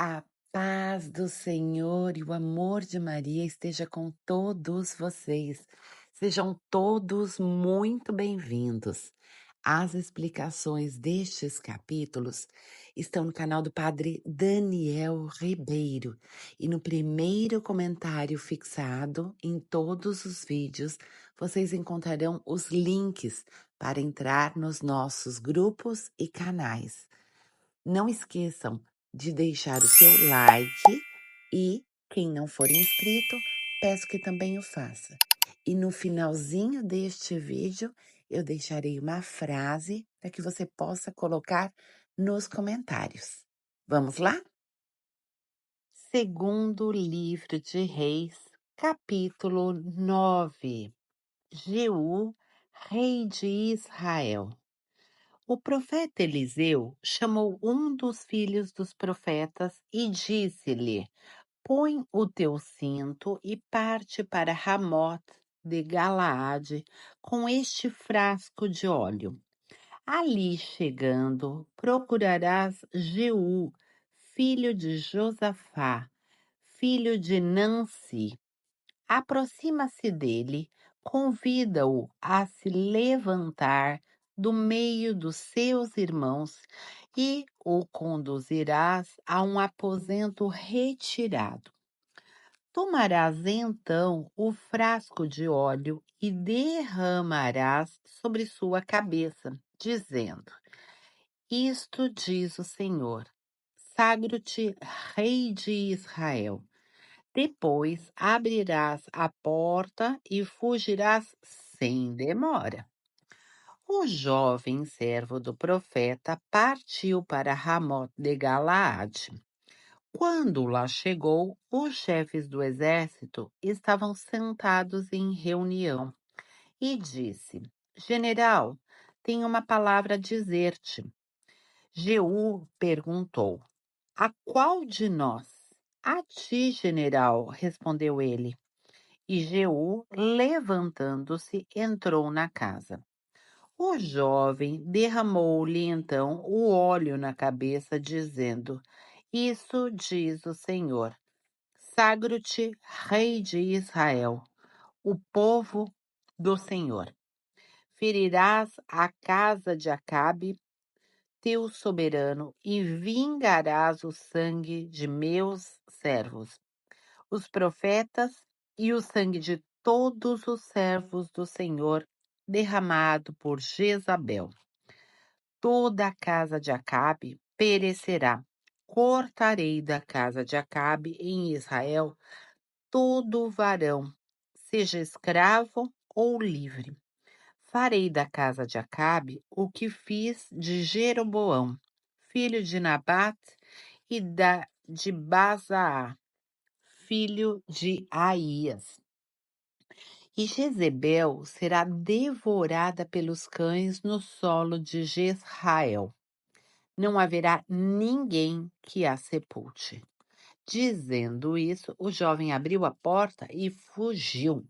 A paz do Senhor e o amor de Maria esteja com todos vocês. Sejam todos muito bem-vindos. As explicações destes capítulos estão no canal do Padre Daniel Ribeiro e no primeiro comentário fixado em todos os vídeos vocês encontrarão os links para entrar nos nossos grupos e canais. Não esqueçam de deixar o seu like e, quem não for inscrito, peço que também o faça. E no finalzinho deste vídeo, eu deixarei uma frase para que você possa colocar nos comentários. Vamos lá? Segundo livro de Reis, capítulo 9. Jeú, rei de Israel. O profeta Eliseu chamou um dos filhos dos profetas e disse-lhe: Põe o teu cinto e parte para Ramote de Galaade com este frasco de óleo. Ali chegando, procurarás Jeú, filho de Josafá, filho de Nansi. Aproxima-se dele, convida-o a se levantar do meio dos seus irmãos e o conduzirás a um aposento retirado. Tomarás então o frasco de óleo e derramarás sobre sua cabeça, dizendo: Isto diz o Senhor, sagro-te, Rei de Israel. Depois abrirás a porta e fugirás sem demora. O jovem servo do profeta partiu para Ramote de Galaade. Quando lá chegou, os chefes do exército estavam sentados em reunião e disse: General, tenho uma palavra a dizer-te. Jeú perguntou: A qual de nós? A ti, general, respondeu ele. E Jeú, levantando-se, entrou na casa. O jovem derramou-lhe então o óleo na cabeça, dizendo: Isso diz o Senhor, sagro-te, rei de Israel, o povo do Senhor. Ferirás a casa de Acabe, teu soberano, e vingarás o sangue de meus servos, os profetas, e o sangue de todos os servos do Senhor derramado por Jezabel. Toda a casa de Acabe perecerá. Cortarei da casa de Acabe em Israel todo varão, seja escravo ou livre. Farei da casa de Acabe o que fiz de Jeroboão, filho de Nabate, e de Bazaá, filho de Aías. E Jezebel será devorada pelos cães no solo de Jezrael. Não haverá ninguém que a sepulte. Dizendo isso, o jovem abriu a porta e fugiu.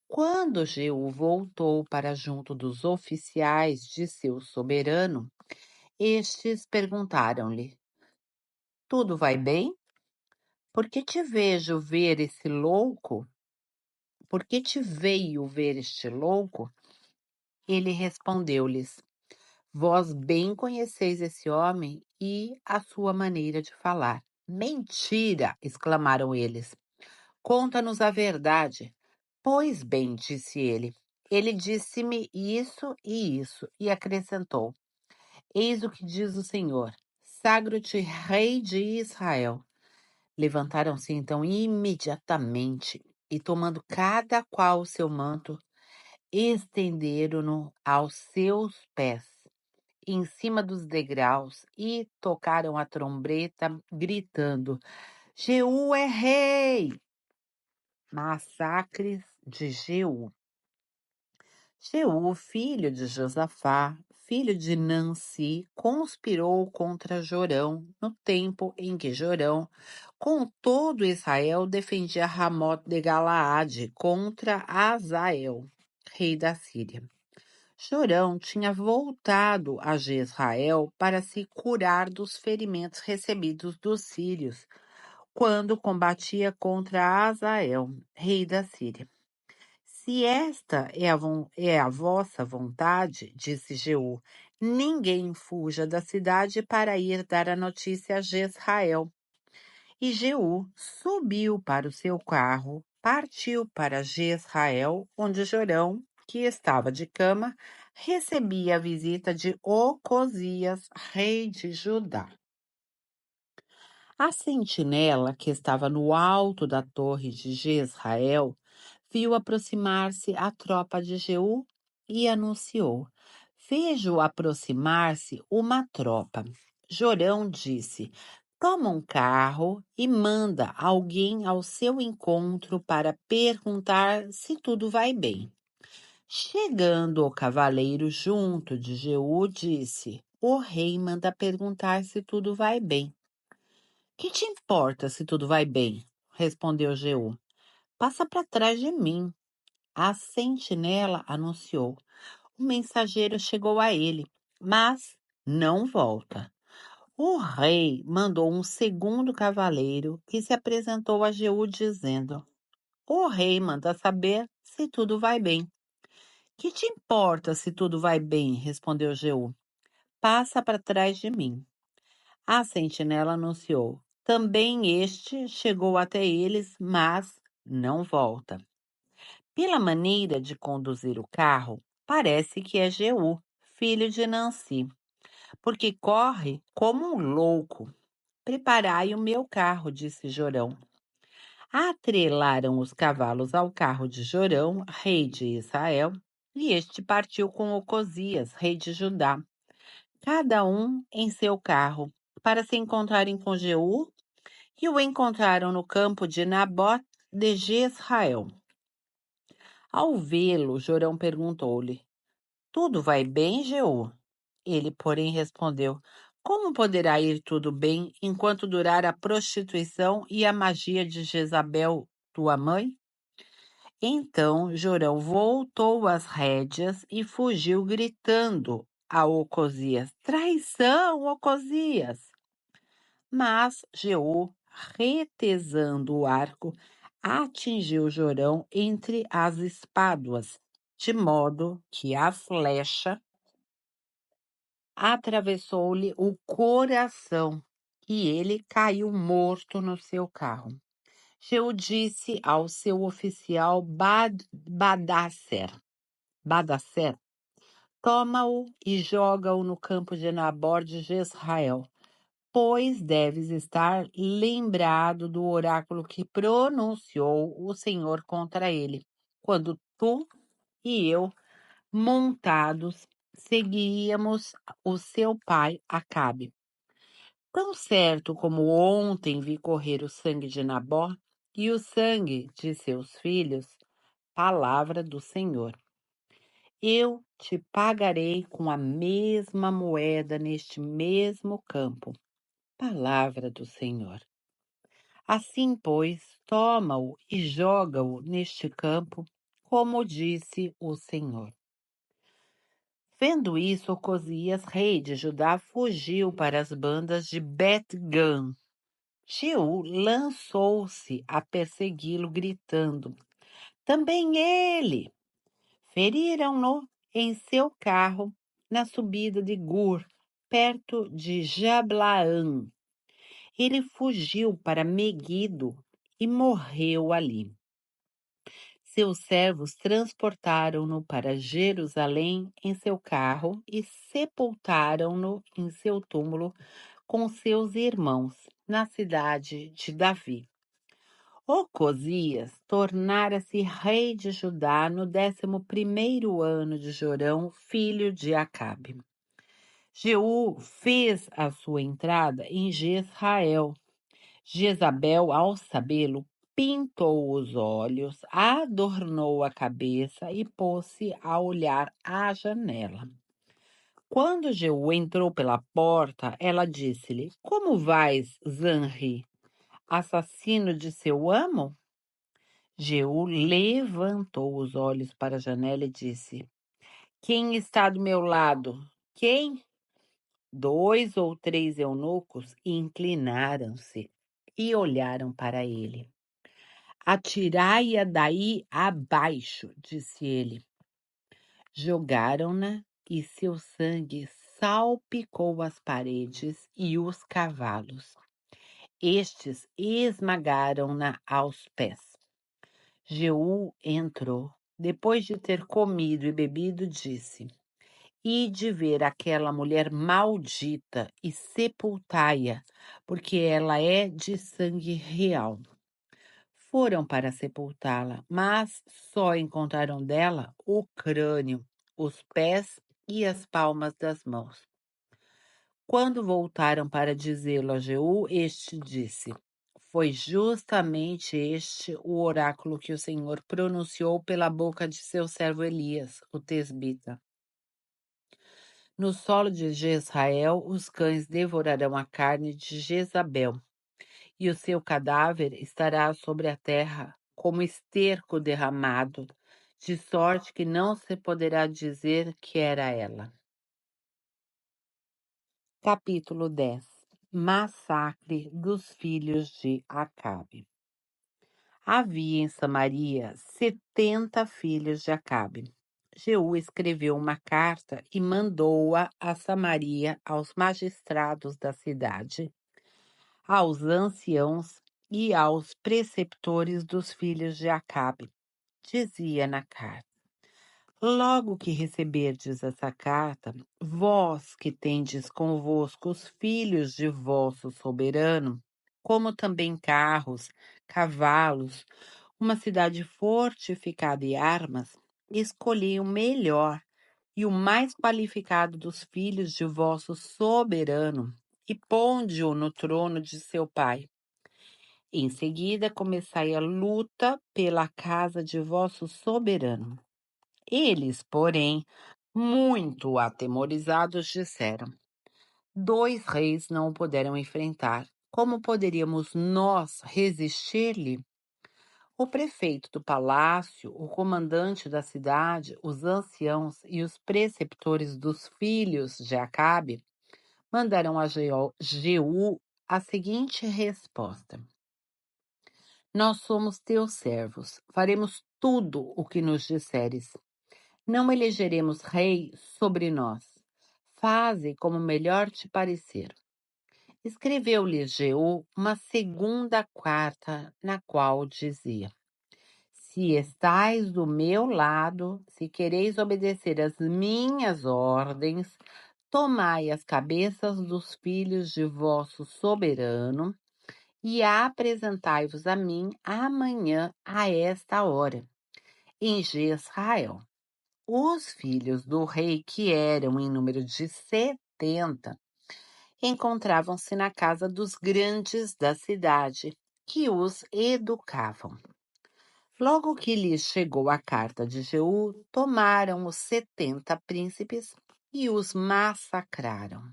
Quando Jeú voltou para junto dos oficiais de seu soberano, estes perguntaram-lhe: Tudo vai bem? Por que te vejo ver esse louco? Por que te veio ver este louco? Ele respondeu-lhes: Vós bem conheceis esse homem e a sua maneira de falar. Mentira! Exclamaram eles. Conta-nos a verdade. Pois bem, disse ele. Ele disse-me isso e acrescentou: Eis o que diz o Senhor: Sagro-te, rei de Israel. Levantaram-se então imediatamente e, tomando cada qual o seu manto, estenderam-no aos seus pés, em cima dos degraus, e tocaram a trombeta, gritando: Jeú é rei! Massacres de Jeú. Jeú, filho de Josafá, filho de Nansi, conspirou contra Jorão no tempo em que Jorão, com todo Israel, defendia Ramote de Galaade contra Azael, rei da Síria. Jorão tinha voltado a Jezrael para se curar dos ferimentos recebidos dos sírios, quando combatia contra Azael, rei da Síria. Se esta é a vossa vontade, disse Jeú, ninguém fuja da cidade para ir dar a notícia a Jezrael. E Jeú subiu para o seu carro, partiu para Jezrael, onde Jorão, que estava de cama, recebia a visita de Ocosias, rei de Judá. A sentinela, que estava no alto da torre de Jezrael, viu aproximar-se a tropa de Jeú e anunciou: Vejo aproximar-se uma tropa. Jorão disse: Toma um carro e manda alguém ao seu encontro para perguntar se tudo vai bem. Chegando o cavaleiro junto de Jeú, disse: O rei manda perguntar se tudo vai bem. Que te importa se tudo vai bem? Respondeu Jeú. Passa para trás de mim. A sentinela anunciou. O mensageiro chegou a ele, mas não volta. O rei mandou um segundo cavaleiro que se apresentou a Jeú dizendo: O rei manda saber se tudo vai bem. Que te importa se tudo vai bem? Respondeu Jeú. Passa para trás de mim. A sentinela anunciou. Também este chegou até eles, mas não volta. Pela maneira de conduzir o carro, parece que é Jeú, filho de Nanci, porque corre como um louco. Preparai o meu carro, disse Jorão. Atrelaram os cavalos ao carro de Jorão, rei de Israel, e este partiu com Ocosias, rei de Judá, cada um em seu carro, para se encontrarem com Jeú, e o encontraram no campo de Nabote de Jezrael. Ao vê-lo, Jorão perguntou-lhe: Tudo vai bem, Jeú? Ele, porém, respondeu: Como poderá ir tudo bem enquanto durar a prostituição e a magia de Jezabel, tua mãe? Então Jorão voltou as rédeas e fugiu gritando a Ocosias: Traição, Ocosias! Mas Jeú, retesando o arco, atingiu Jorão entre as espáduas, de modo que a flecha atravessou-lhe o coração e ele caiu morto no seu carro. Jeú disse ao seu oficial Badasser, toma-o e joga-o no campo de Nabor de Jezrael, pois deves estar lembrado do oráculo que pronunciou o Senhor contra ele, quando tu e eu, montados, seguíamos o seu pai Acabe. Tão certo como ontem vi correr o sangue de Nabó e o sangue de seus filhos, palavra do Senhor. Eu te pagarei com a mesma moeda neste mesmo campo. Palavra do Senhor. Assim, pois, toma-o e joga-o neste campo, como disse o Senhor. Vendo isso, Ocosias, rei de Judá, fugiu para as bandas de Bet-Gan. Jeú lançou-se a persegui-lo, gritando: Também ele! Feriram-no em seu carro na subida de Gur, perto de Jablaã. Ele fugiu para Meguido e morreu ali. Seus servos transportaram-no para Jerusalém em seu carro e sepultaram-no em seu túmulo com seus irmãos, na cidade de Davi. Ocosias tornara-se rei de Judá no 11º ano de Jorão, filho de Acabe. Jeú fez a sua entrada em Jezrael. Jezabel, ao sabê-lo, pintou os olhos, adornou a cabeça e pôs-se a olhar à janela. Quando Jeú entrou pela porta, ela disse-lhe: Como vais, Zanri, assassino de seu amo? Jeú levantou os olhos para a janela e disse: Quem está do meu lado? Quem? 2 ou 3 eunucos inclinaram-se e olharam para ele. Atirai-a daí abaixo, disse ele. Jogaram-na e seu sangue salpicou as paredes e os cavalos. Estes esmagaram-na aos pés. Jeú entrou. Depois de ter comido e bebido, disse: Ide ver aquela mulher maldita e sepultai-a, porque ela é de sangue real. Foram para sepultá-la, mas só encontraram dela o crânio, os pés e as palmas das mãos. Quando voltaram para dizê-lo a Jeú, este disse: Foi justamente este o oráculo que o Senhor pronunciou pela boca de seu servo Elias, o tesbita. No solo de Jezrael, os cães devorarão a carne de Jezabel, e o seu cadáver estará sobre a terra como esterco derramado, de sorte que não se poderá dizer que era ela. Capítulo 10. Massacre dos filhos de Acabe. Havia em Samaria 70 filhos de Acabe. Jeú escreveu uma carta e mandou-a a Samaria aos magistrados da cidade, aos anciãos e aos preceptores dos filhos de Acabe. Dizia na carta: Logo que receberdes essa carta, vós que tendes convosco os filhos de vosso soberano, como também carros, cavalos, uma cidade fortificada e armas, escolhi o melhor e o mais qualificado dos filhos de vosso soberano e ponde-o no trono de seu pai. Em seguida, começai a luta pela casa de vosso soberano. Eles, porém, muito atemorizados, disseram: 2 reis não o puderam enfrentar. Como poderíamos nós resistir-lhe? O prefeito do palácio, o comandante da cidade, os anciãos e os preceptores dos filhos de Acabe mandaram a Jeú a seguinte resposta: Nós somos teus servos, faremos tudo o que nos disseres. Não elegeremos rei sobre nós. Faze como melhor te parecer. Escreveu-lhe Jeú uma segunda carta, na qual dizia: Se estais do meu lado, se quereis obedecer às minhas ordens, tomai as cabeças dos filhos de vosso soberano e apresentai-vos a mim amanhã a esta hora, em Jezrael. Os filhos do rei, que eram em número de 70, encontravam-se na casa dos grandes da cidade, que os educavam. Logo que lhes chegou a carta de Jeú, tomaram os 70 príncipes e os massacraram.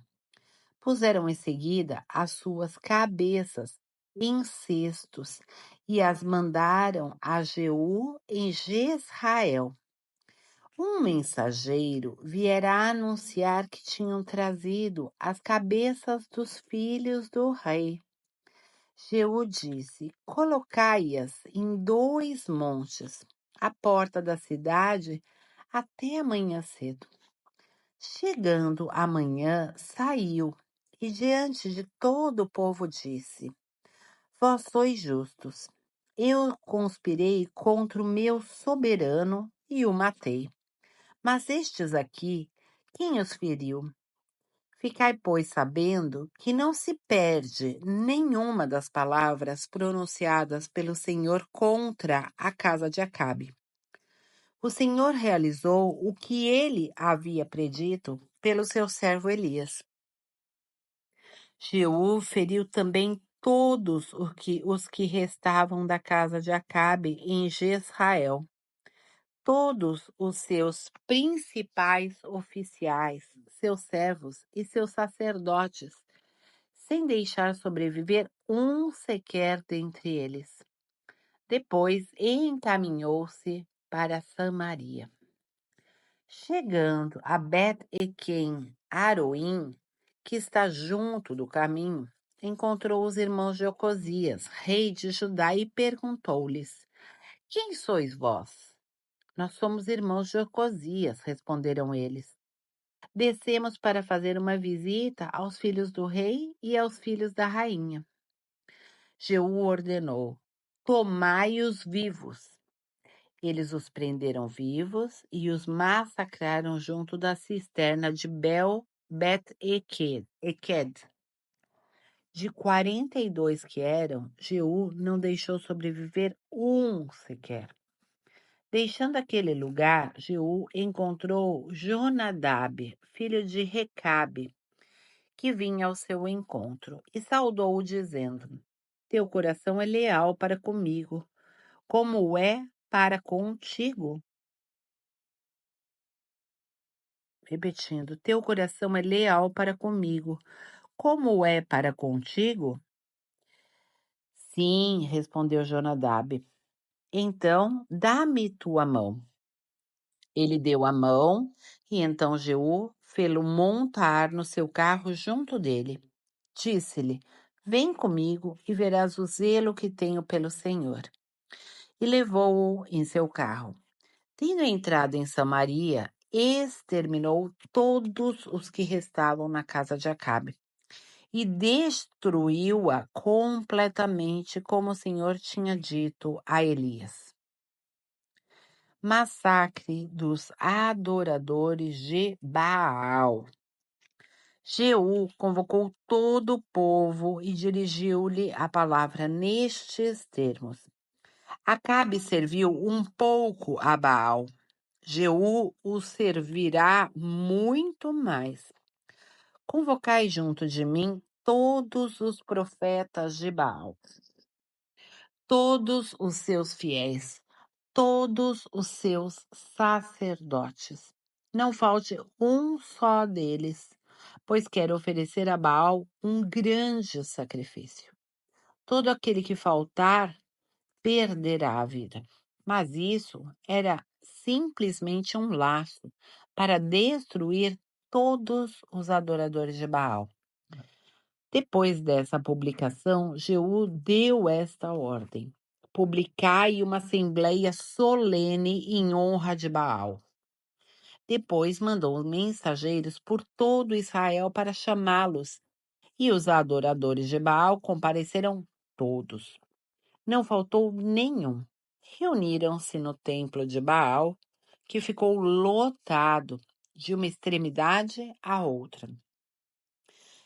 Puseram em seguida as suas cabeças em cestos e as mandaram a Jeú em Jezrael. Um mensageiro viera anunciar que tinham trazido as cabeças dos filhos do rei. Jeú disse: Colocai-as em 2 montes, à porta da cidade, até amanhã cedo. Chegando amanhã, saiu e diante de todo o povo disse: Vós sois justos. Eu conspirei contra o meu soberano e o matei. Mas estes aqui, quem os feriu? Ficai, pois, sabendo que não se perde nenhuma das palavras pronunciadas pelo Senhor contra a casa de Acabe. O Senhor realizou o que ele havia predito pelo seu servo Elias. Jeú feriu também todos os que restavam da casa de Acabe em Jezrael, todos os seus principais oficiais, seus servos e seus sacerdotes, sem deixar sobreviver um sequer dentre eles. Depois encaminhou-se para Samaria. Chegando a Bet-Equem Aroim, que está junto do caminho, encontrou os irmãos de Ocosias, rei de Judá, e perguntou-lhes: Quem sois vós? Nós somos irmãos de Ocosias, responderam eles. Descemos para fazer uma visita aos filhos do rei e aos filhos da rainha. Jeú ordenou: Tomai-os vivos. Eles os prenderam vivos e os massacraram junto da cisterna de Bet-Eked. De 42 que eram, Jeú não deixou sobreviver um sequer. Deixando aquele lugar, Jeú encontrou Jonadab, filho de Recabe, que vinha ao seu encontro, e saudou-o dizendo: Teu coração é leal para comigo, como é para contigo. Repetindo, teu coração é leal para comigo, como é para contigo? Sim, respondeu Jonadab. Então, dá-me tua mão. Ele deu a mão, e então Jeú fê-lo montar no seu carro junto dele. Disse-lhe: Vem comigo e verás o zelo que tenho pelo Senhor. E levou-o em seu carro. Tendo entrado em Samaria, exterminou todos os que restavam na casa de Acabe e destruiu-a completamente, como o Senhor tinha dito a Elias. Massacre dos adoradores de Baal. Jeú convocou todo o povo e dirigiu-lhe a palavra nestes termos. Acabe serviu um pouco a Baal. Jeú o servirá muito mais. Convocai junto de mim todos os profetas de Baal, todos os seus fiéis, todos os seus sacerdotes. Não falte um só deles, pois quero oferecer a Baal um grande sacrifício. Todo aquele que faltar perderá a vida. Mas isso era simplesmente um laço para destruir todos os adoradores de Baal. Depois dessa publicação, Jeú deu esta ordem: publicai uma assembleia solene em honra de Baal. Depois mandou mensageiros por todo Israel para chamá-los, e os adoradores de Baal compareceram todos. Não faltou nenhum. Reuniram-se no templo de Baal, que ficou lotado de uma extremidade à outra.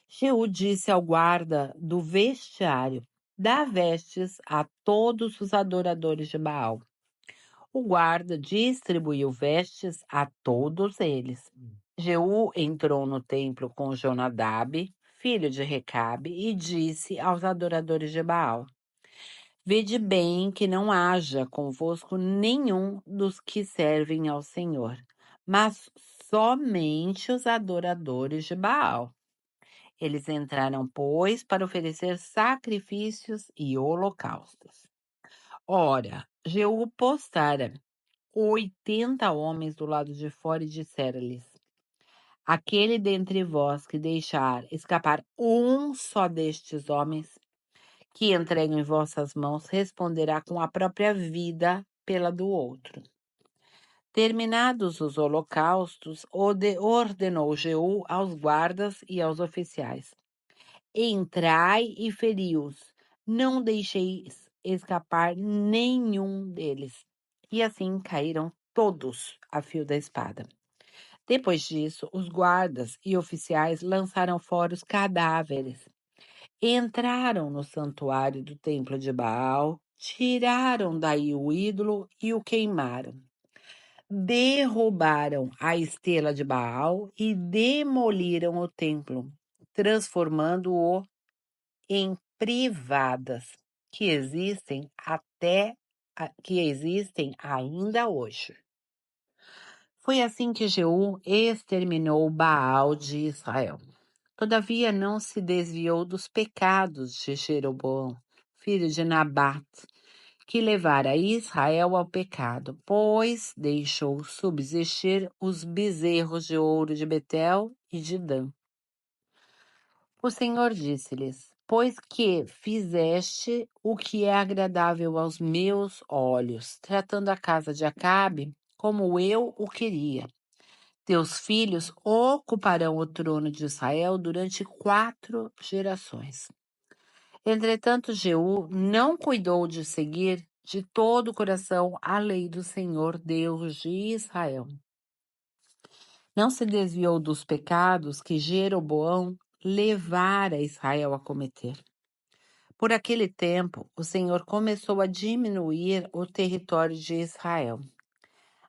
Jeú disse ao guarda do vestiário: Dá vestes a todos os adoradores de Baal. O guarda distribuiu vestes a todos eles. Jeú entrou no templo com Jonadab, filho de Recabe, e disse aos adoradores de Baal: Vede bem que não haja convosco nenhum dos que servem ao Senhor, mas somente os adoradores de Baal. Eles entraram, pois, para oferecer sacrifícios e holocaustos. Ora, Jeú postara 80 homens do lado de fora e dissera-lhes: Aquele dentre vós que deixar escapar um só destes homens, que entrego em vossas mãos, responderá com a própria vida pela do outro. Terminados os holocaustos, ordenou Jeú aos guardas e aos oficiais: Entrai e feri-os, não deixeis escapar nenhum deles. E assim caíram todos a fio da espada. Depois disso, os guardas e oficiais lançaram fora os cadáveres. Entraram no santuário do templo de Baal, tiraram daí o ídolo e o queimaram. Derrubaram a estela de Baal e demoliram o templo, transformando-o em privadas que existem ainda hoje. Foi assim que Jeú exterminou Baal de Israel. Todavia não se desviou dos pecados de Jeroboão, filho de Nabate, que levara Israel ao pecado, pois deixou subsistir os bezerros de ouro de Betel e de Dan. O Senhor disse-lhes: Pois que fizeste o que é agradável aos meus olhos, tratando a casa de Acabe como eu o queria. Teus filhos ocuparão o trono de Israel durante 4 gerações. Entretanto, Jeú não cuidou de seguir de todo o coração a lei do Senhor Deus de Israel. Não se desviou dos pecados que Jeroboão levara Israel a cometer. Por aquele tempo, o Senhor começou a diminuir o território de Israel.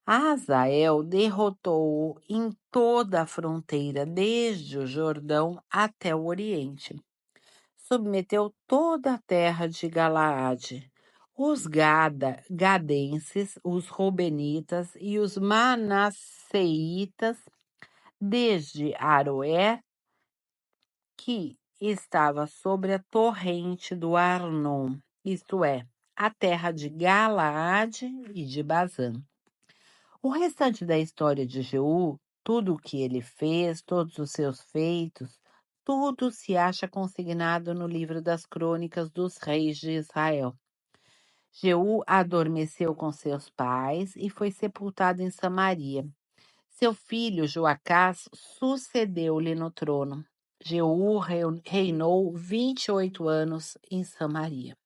Hazael derrotou-o em toda a fronteira, desde o Jordão até o Oriente. Submeteu toda a terra de Galaade, os gadenses, os Robenitas e os Manasseitas, desde Aroer, que estava sobre a torrente do Arnon, isto é, a terra de Galaade e de Bazã. O restante da história de Jeú, tudo o que ele fez, todos os seus feitos, tudo se acha consignado no livro das crônicas dos reis de Israel. Jeú adormeceu com seus pais e foi sepultado em Samaria. Seu filho Joacás sucedeu-lhe no trono. Jeú reinou 28 anos em Samaria.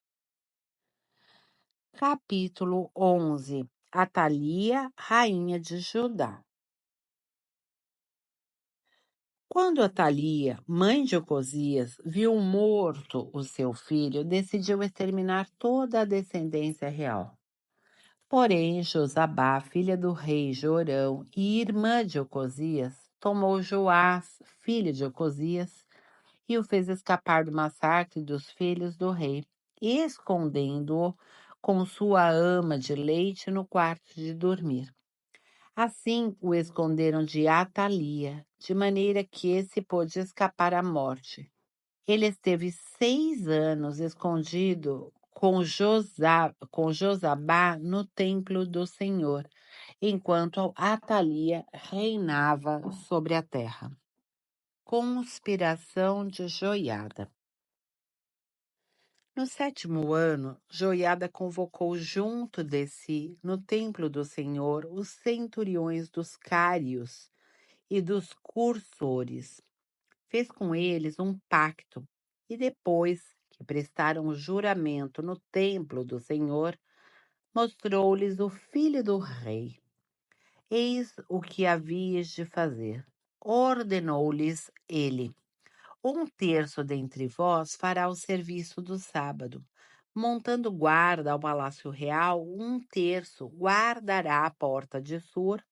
Capítulo 11. Atalia, rainha de Judá. Quando Atalia, mãe de Ocosias, viu morto o seu filho, decidiu exterminar toda a descendência real. Porém, Josabá, filha do rei Jorão e irmã de Ocosias, tomou Joás, filho de Ocosias, e o fez escapar do massacre dos filhos do rei, escondendo-o com sua ama de leite no quarto de dormir. Assim o esconderam de Atalia, de maneira que esse pôde escapar à morte. Ele esteve 6 anos escondido com Josabá no templo do Senhor, enquanto Atalia reinava sobre a terra. Conspiração de Joiada. No 7º ano, Joiada convocou junto de si, no templo do Senhor, os centuriões dos cários e dos cursores. Fez com eles um pacto, e depois que prestaram o juramento no templo do Senhor, mostrou-lhes o filho do rei. Eis o que havias de fazer. Ordenou-lhes ele: 1/3 dentre vós fará o serviço do sábado. Montando guarda ao palácio real, 1/3 guardará a porta de Sur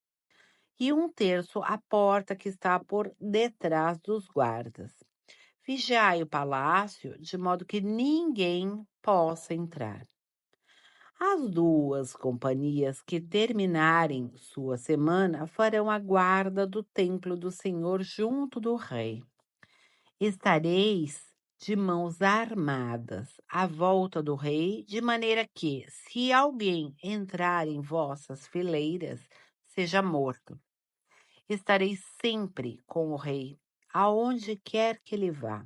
e 1/3 a porta que está por detrás dos guardas. Vigiai o palácio, de modo que ninguém possa entrar. As 2 companhias que terminarem sua semana farão a guarda do templo do Senhor junto do rei. Estareis de mãos armadas à volta do rei, de maneira que, se alguém entrar em vossas fileiras, seja morto. Estareis sempre com o rei, aonde quer que ele vá.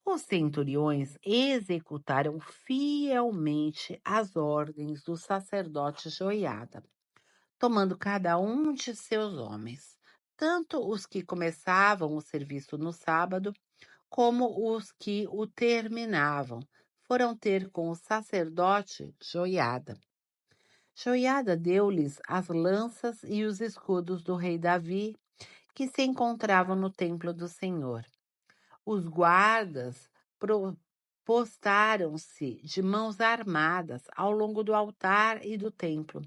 Os centuriões executaram fielmente as ordens do sacerdote Joiada, tomando cada um de seus homens, tanto os que começavam o serviço no sábado, como os que o terminavam, foram ter com o sacerdote Joiada. Joiada deu-lhes as lanças e os escudos do rei Davi, que se encontravam no templo do Senhor. Os guardas postaram-se de mãos armadas ao longo do altar e do templo,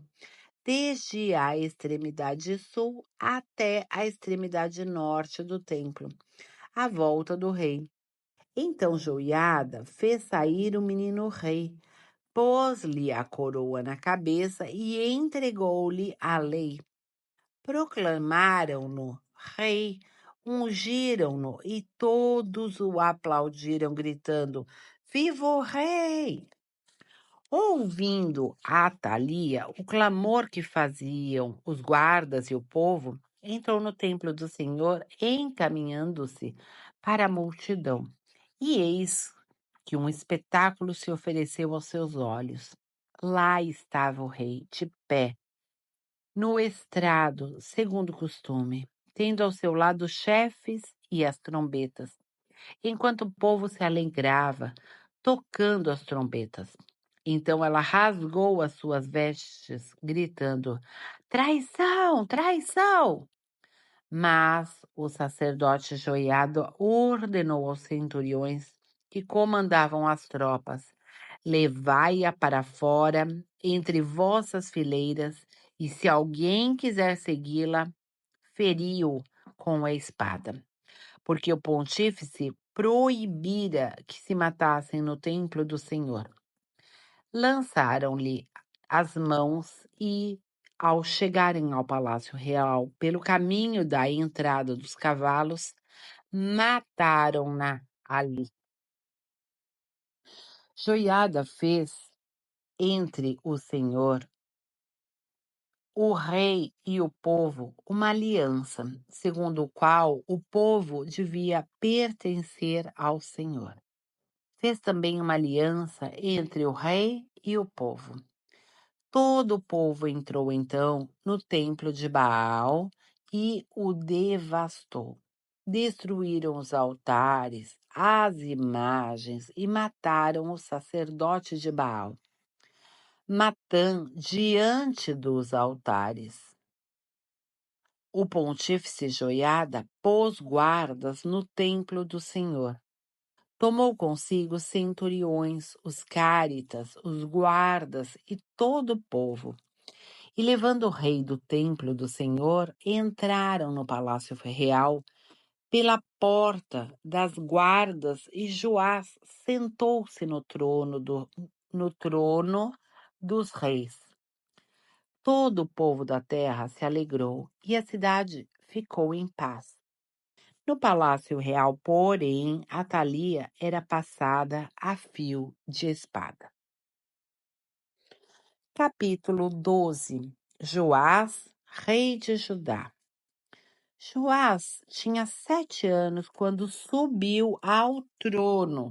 desde a extremidade sul até a extremidade norte do templo, à volta do rei. Então Joiada fez sair o menino rei, pôs-lhe a coroa na cabeça e entregou-lhe a lei. Proclamaram-no rei, ungiram-no e todos o aplaudiram, gritando: Viva o rei! Ouvindo Atalia, o clamor que faziam os guardas e o povo, entrou no templo do Senhor, encaminhando-se para a multidão. E eis que um espetáculo se ofereceu aos seus olhos. Lá estava o rei, de pé, no estrado, segundo o costume, tendo ao seu lado os chefes e as trombetas, enquanto o povo se alegrava, tocando as trombetas. Então ela rasgou as suas vestes, gritando: Traição! Traição! Mas o sacerdote Joiada ordenou aos centuriões que comandavam as tropas: Levai-a para fora entre vossas fileiras, e se alguém quiser segui-la, feri-o com a espada. Porque o pontífice proibira que se matassem no templo do Senhor. Lançaram-lhe as mãos e, ao chegarem ao palácio real pelo caminho da entrada dos cavalos, mataram-na ali. Joiada fez entre o Senhor, o rei e o povo uma aliança, segundo o qual o povo devia pertencer ao Senhor. Fez também uma aliança entre o rei e o povo. Todo o povo entrou então no templo de Baal e o devastou. Destruíram os altares, as imagens e mataram o sacerdote de Baal, Matã, diante dos altares. O pontífice Joiada pôs guardas no templo do Senhor. Tomou consigo centuriões, os cáritas, os guardas e todo o povo. E levando o rei do templo do Senhor, entraram no palácio real pela porta das guardas e Joás sentou-se no trono dos reis. Todo o povo da terra se alegrou e a cidade ficou em paz. No palácio real, porém, Atalia era passada a fio de espada. Capítulo 12. Joás, rei de Judá. Joás tinha 7 anos quando subiu ao trono.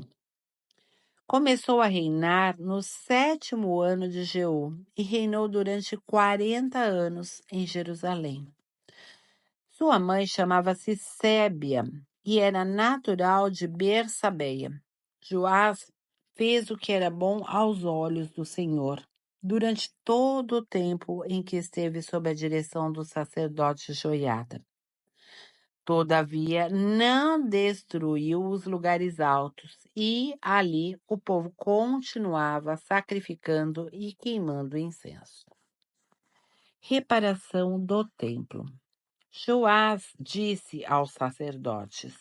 Começou a reinar no 7º ano de Jeú e reinou durante 40 anos em Jerusalém. Sua mãe chamava-se Sébia e era natural de Bersabeia. Joás fez o que era bom aos olhos do Senhor durante todo o tempo em que esteve sob a direção do sacerdote Joiada. Todavia, não destruiu os lugares altos, e ali o povo continuava sacrificando e queimando incenso. Reparação do templo. Joás disse aos sacerdotes: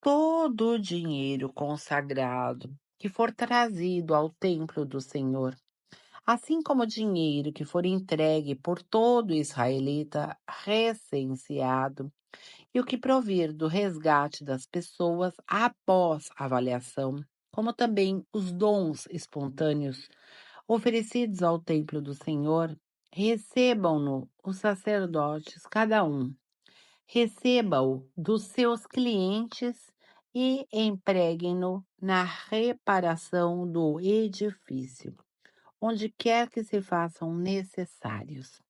todo o dinheiro consagrado que for trazido ao templo do Senhor, assim como o dinheiro que for entregue por todo israelita recenseado, e o que provir do resgate das pessoas após avaliação, como também os dons espontâneos oferecidos ao templo do Senhor, recebam-no os sacerdotes, cada um. Receba-o dos seus clientes e empreguem-no na reparação do edifício, onde quer que se façam necessários.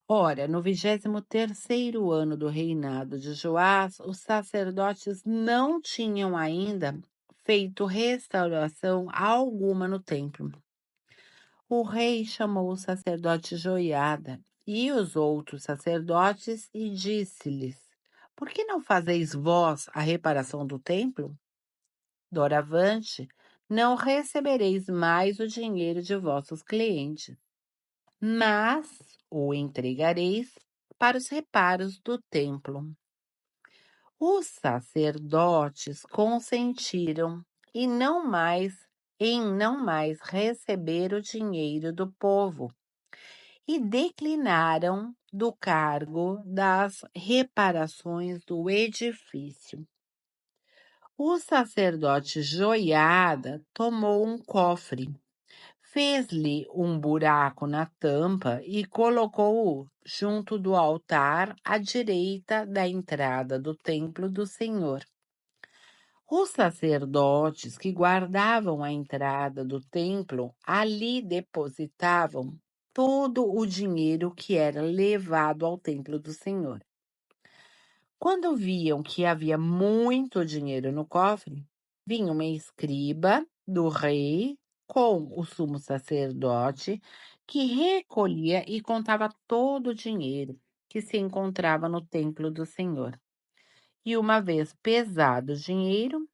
Ora, no 23º ano do reinado de Joás, os sacerdotes não tinham ainda feito restauração alguma no templo. O rei chamou o sacerdote Joiada e os outros sacerdotes e disse-lhes: Por que não fazeis vós a reparação do templo? Doravante, não recebereis mais o dinheiro de vossos clientes, mas o entregareis para os reparos do templo. Os sacerdotes consentiram em não mais receber o dinheiro do povo e declinaram do cargo das reparações do edifício. O sacerdote Joiada tomou um cofre, Fez-lhe um buraco na tampa e colocou-o junto do altar à direita da entrada do templo do Senhor. Os sacerdotes que guardavam a entrada do templo ali depositavam todo o dinheiro que era levado ao templo do Senhor. Quando viam que havia muito dinheiro no cofre, vinha uma escriba do rei com o sumo sacerdote, que recolhia e contava todo o dinheiro que se encontrava no templo do Senhor. E uma vez pesado o dinheiro,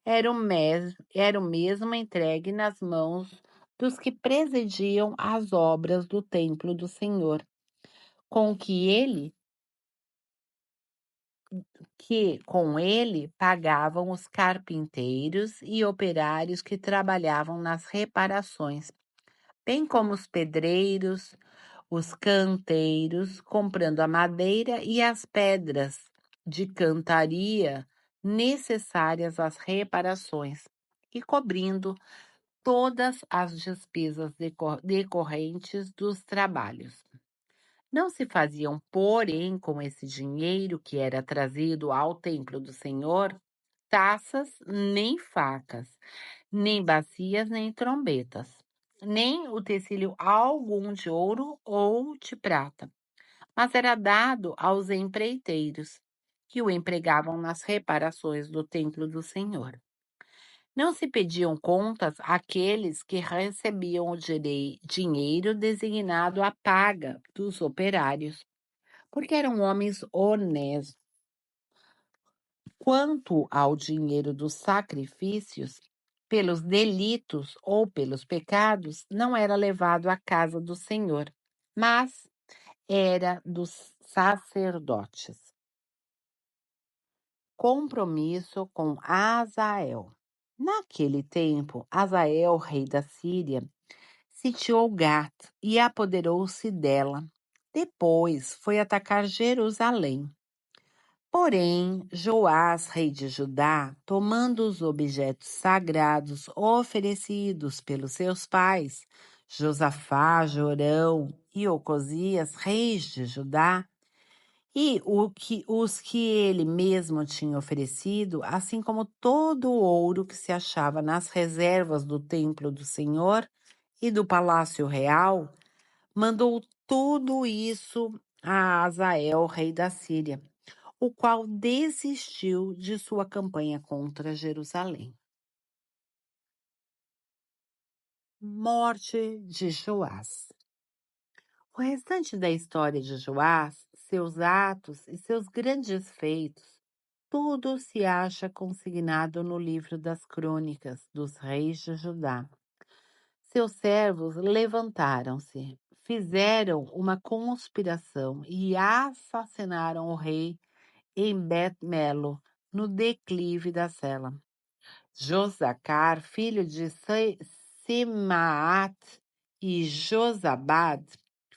era o mesmo entregue nas mãos dos que presidiam as obras do templo do Senhor, com que com ele pagavam os carpinteiros e operários que trabalhavam nas reparações, bem como os pedreiros, os canteiros, comprando a madeira e as pedras de cantaria necessárias às reparações e cobrindo todas as despesas decorrentes dos trabalhos. Não se faziam, porém, com esse dinheiro que era trazido ao templo do Senhor, taças nem facas, nem bacias nem trombetas, nem utensílio algum de ouro ou de prata, mas era dado aos empreiteiros, que o empregavam nas reparações do templo do Senhor. Não se pediam contas àqueles que recebiam o dinheiro designado à paga dos operários, porque eram homens honestos. Quanto ao dinheiro dos sacrifícios, pelos delitos ou pelos pecados, não era levado à casa do Senhor, mas era dos sacerdotes. Compromisso com Azael. Naquele tempo, Azael, rei da Síria, sitiou Gat e apoderou-se dela. Depois foi atacar Jerusalém. Porém, Joás, rei de Judá, tomando os objetos sagrados oferecidos pelos seus pais, Josafá, Jorão e Ocosias, reis de Judá, e os que ele mesmo tinha oferecido, assim como todo o ouro que se achava nas reservas do templo do Senhor e do palácio real, mandou tudo isso a Azael, rei da Síria, o qual desistiu de sua campanha contra Jerusalém. Morte de Joás. O restante da história de Joás, seus atos e seus grandes feitos, tudo se acha consignado no livro das crônicas dos reis de Judá. Seus servos levantaram-se, fizeram uma conspiração e assassinaram o rei em Bet-Melo, no declive da Sela. Josacar, filho de Simaat, e Josabad,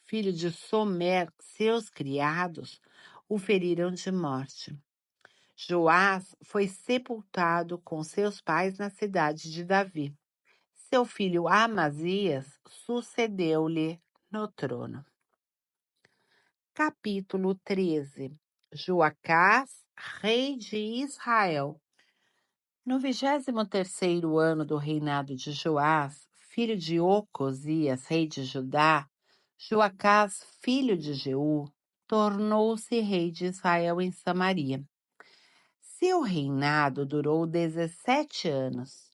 filho de Somer, seus criados, o feriram de morte. Joás foi sepultado com seus pais na cidade de Davi. Seu filho Amazias sucedeu-lhe no trono. Capítulo 13. Joacás, rei de Israel. No 23º ano do reinado de Joás, filho de Ocosias, rei de Judá, Joacás, filho de Jeú, tornou-se rei de Israel em Samaria. Seu reinado durou 17 anos.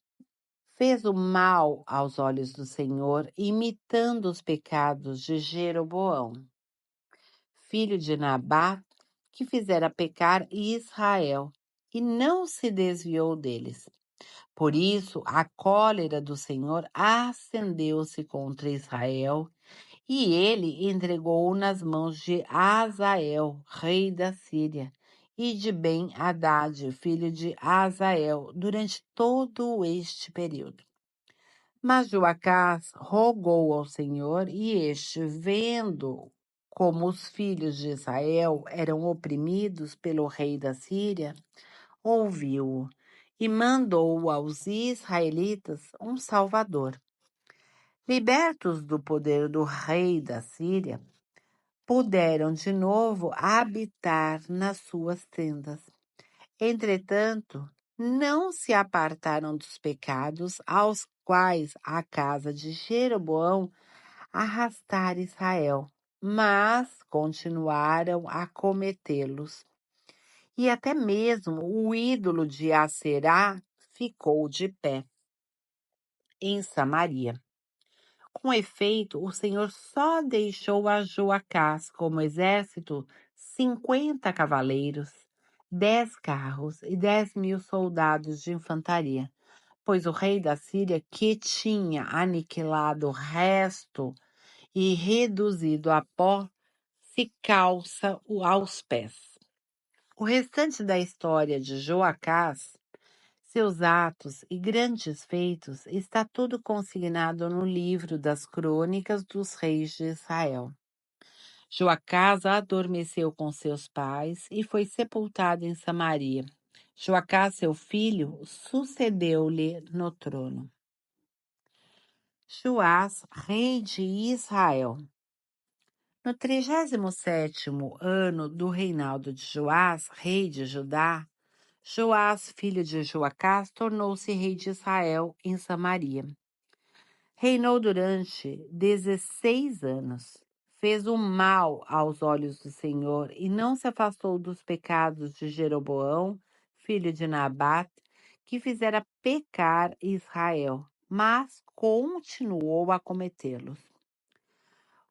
Fez o mal aos olhos do Senhor, imitando os pecados de Jeroboão, filho de Nabat, que fizera pecar Israel, e não se desviou deles. Por isso, a cólera do Senhor acendeu-se contra Israel, e ele entregou-o nas mãos de Azael, rei da Síria, e de Ben-Hadad, filho de Azael, durante todo este período. Mas Joacás rogou ao Senhor, e este, vendo como os filhos de Israel eram oprimidos pelo rei da Síria, ouviu-o e mandou aos israelitas um salvador. Libertos do poder do rei da Síria, puderam de novo habitar nas suas tendas. Entretanto, não se apartaram dos pecados aos quais a casa de Jeroboão arrastara Israel, mas continuaram a cometê-los. E até mesmo o ídolo de Aserá ficou de pé em Samaria. Com efeito, o Senhor só deixou a Joacás como exército 50 cavaleiros, 10 carros e 10.000 soldados de infantaria, pois o rei da Síria, que tinha aniquilado o resto e reduzido a pó, se calça aos pés. O restante da história de Joacás, seus atos e grandes feitos, está tudo consignado no livro das crônicas dos reis de Israel. Joacás adormeceu com seus pais e foi sepultado em Samaria. Joacás, seu filho, sucedeu-lhe no trono. Joás, rei de Israel. No 37º ano do reinado de Joás, rei de Judá, Joás, filho de Joacás, tornou-se rei de Israel em Samaria. Reinou durante 16 anos. Fez o mal aos olhos do Senhor e não se afastou dos pecados de Jeroboão, filho de Nabate, que fizera pecar Israel, mas continuou a cometê-los.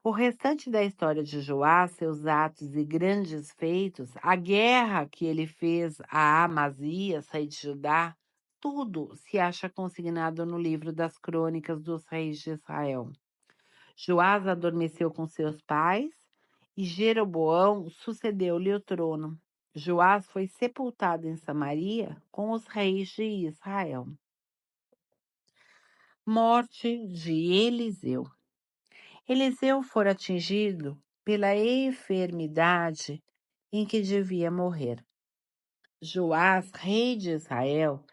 O restante da história de Joás, seus atos e grandes feitos, a guerra que ele fez a Amazias, rei de Judá, tudo se acha consignado no livro das crônicas dos reis de Israel. Joás adormeceu com seus pais e Jeroboão sucedeu-lhe o trono. Joás foi sepultado em Samaria com os reis de Israel. Morte de Eliseu. Eliseu fora atingido pela enfermidade em que devia morrer. Joás, rei de Israel,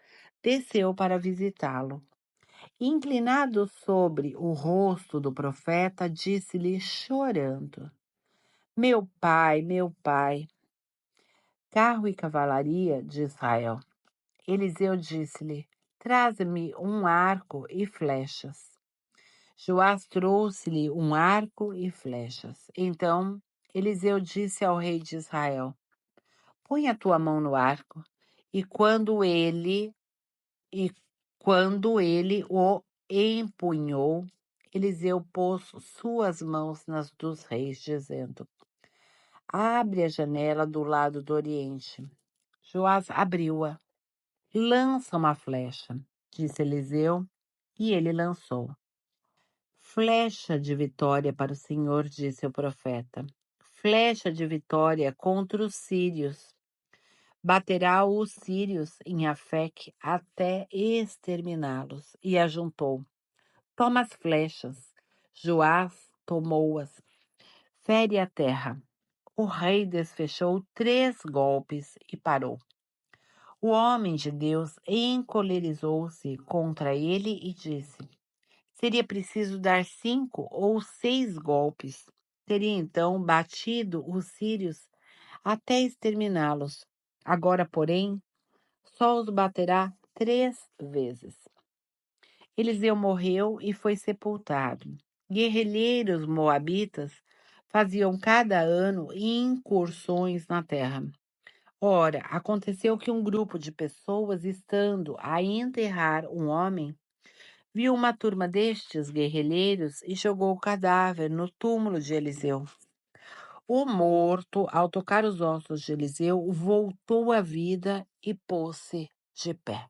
desceu para visitá-lo. Inclinado sobre o rosto do profeta, disse-lhe chorando: meu pai, carro e cavalaria de Israel. Eliseu disse-lhe: traze-me um arco e flechas. Joás trouxe-lhe um arco e flechas. Então Eliseu disse ao rei de Israel: põe a tua mão no arco. E quando ele o empunhou, Eliseu pôs suas mãos nas dos reis, dizendo: abre a janela do lado do oriente. Joás abriu-a. Lança uma flecha, disse Eliseu, e ele lançou. Flecha de vitória para o Senhor, disse o profeta. Flecha de vitória contra os sírios. Baterá os sírios em Afec até exterminá-los. E ajuntou: toma as flechas. Joás tomou-as. Fere a terra. O rei desfechou 3 golpes e parou. O homem de Deus encolerizou-se contra ele e disse: seria preciso dar 5 ou 6 golpes. Teria então batido os sírios até exterminá-los. Agora, porém, só os baterá 3 vezes. Eliseu morreu e foi sepultado. Guerrilheiros moabitas faziam cada ano incursões na terra. Ora, aconteceu que um grupo de pessoas, estando a enterrar um homem, viu uma turma destes guerrilheiros e jogou o cadáver no túmulo de Eliseu. O morto, ao tocar os ossos de Eliseu, voltou à vida e pôs-se de pé.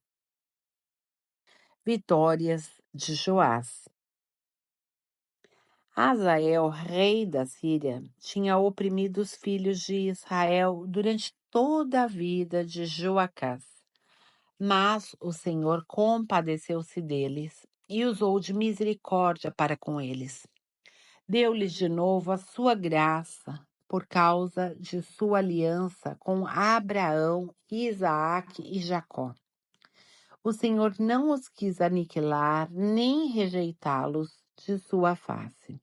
Vitórias de Joás. Hazael, rei da Síria, tinha oprimido os filhos de Israel durante toda a vida de Joacás. Mas o Senhor compadeceu-se deles e usou de misericórdia para com eles. Deu-lhes de novo a sua graça por causa de sua aliança com Abraão, Isaac e Jacó. O Senhor não os quis aniquilar nem rejeitá-los de sua face.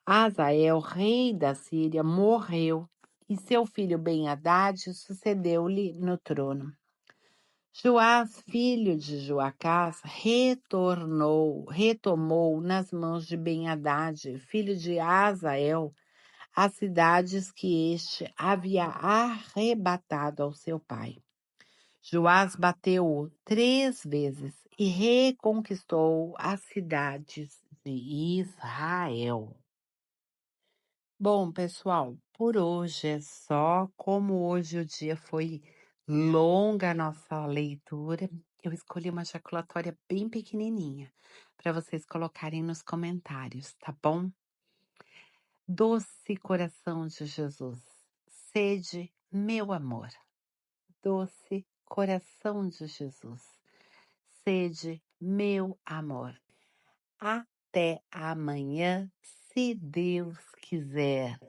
Azael, rei da Síria, morreu e seu filho Ben-Hadad sucedeu-lhe no trono. Joás, filho de Joacás, retomou nas mãos de Ben-Hadad, filho de Azael, as cidades que este havia arrebatado ao seu pai. Joás bateu-o 3 vezes e reconquistou as cidades de Israel. Bom, pessoal, por hoje é só. Como hoje o dia foi longa a nossa leitura, eu escolhi uma jaculatória bem pequenininha para vocês colocarem nos comentários, tá bom? Doce coração de Jesus, sede meu amor. Doce coração de Jesus, sede meu amor. Até amanhã, se Deus quiser.